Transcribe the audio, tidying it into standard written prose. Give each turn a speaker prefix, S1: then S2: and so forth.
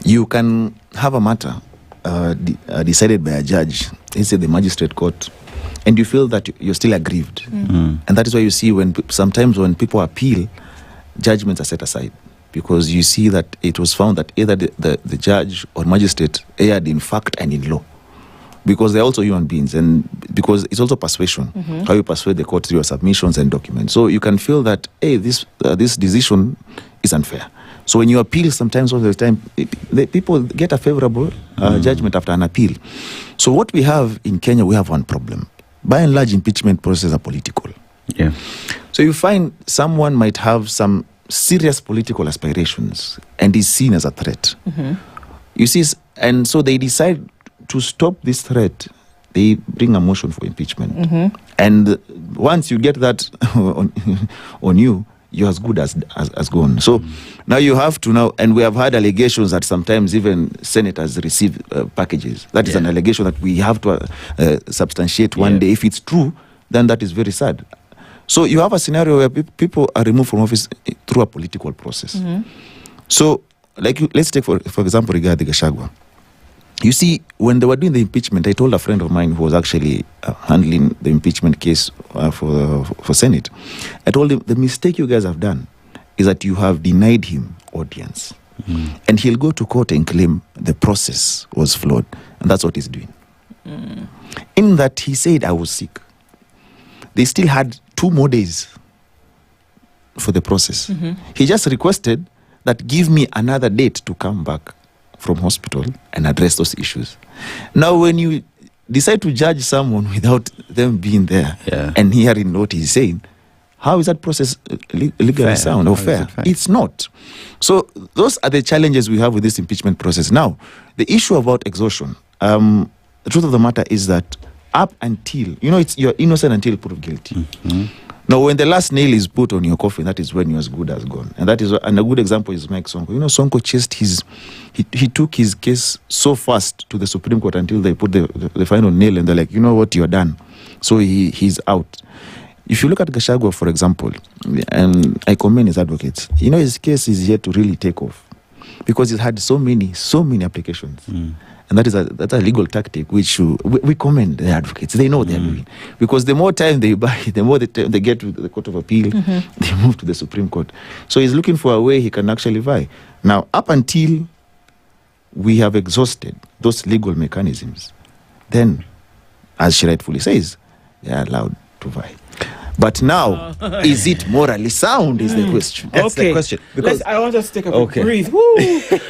S1: You can have a matter decided by a judge, let's say the magistrate court, and you feel that you're still aggrieved. And that is why you see sometimes when people appeal, judgments are set aside, because you see that it was found that either the judge or magistrate erred in fact and in law, because they're also human beings, and because it's also persuasion, how you persuade the court through your submissions and documents. So you can feel that, hey, this decision is unfair. So when you appeal, sometimes all the time, people get a favorable judgment after an appeal. So what we have in Kenya, we have one problem. By and large, impeachment processes are political.
S2: Yeah.
S1: So you find someone might have some serious political aspirations and is seen as a threat. You see, and so they decide to stop this threat. They bring a motion for impeachment. And once you get that on you, you're as good as gone. So now you have to and we have had allegations that sometimes even senators receive packages. That is an allegation that we have to substantiate one day. If it's true, then that is very sad. So you have a scenario where people are removed from office through a political process. So, let's take for example, Rigathi Gachagua. You see, when they were doing the impeachment, I told a friend of mine who was actually handling the impeachment case for Senate, I told him, the mistake you guys have done is that you have denied him audience. And he'll go to court and claim the process was flawed. And that's what he's doing. In that he said, I was sick. They still had 2 more days for the process. He just requested that give me another date to come back from hospital and address those issues. Now, when you decide to judge someone without them being there and hearing what he's saying, how is that process legally sound or fair? It's not. So those are the challenges we have with this impeachment process. Now, the issue about exhaustion, the truth of the matter is that up until, you're innocent until proved guilty. Now, when the last nail is put on your coffin, that is when you're as good as gone. And and a good example is Mike Sonko. Sonko chased he took his case so fast to the Supreme Court until they put the final nail, and they're like, you know what, you're done. So he's out. If you look at Gachagua, for example, and I commend his advocates, his case is yet to really take off, because he's had so many applications. And that's a legal tactic which we commend the advocates. They know what they're doing. Because the more time they buy, the more they get to the Court of Appeal, they move to the Supreme Court. So he's looking for a way he can actually vie. Now, up until we have exhausted those legal mechanisms, then, as she rightfully says, they are allowed to vie. But now, is it morally sound is the question.
S3: That's the question. Because I want us to take a breathe. Woo!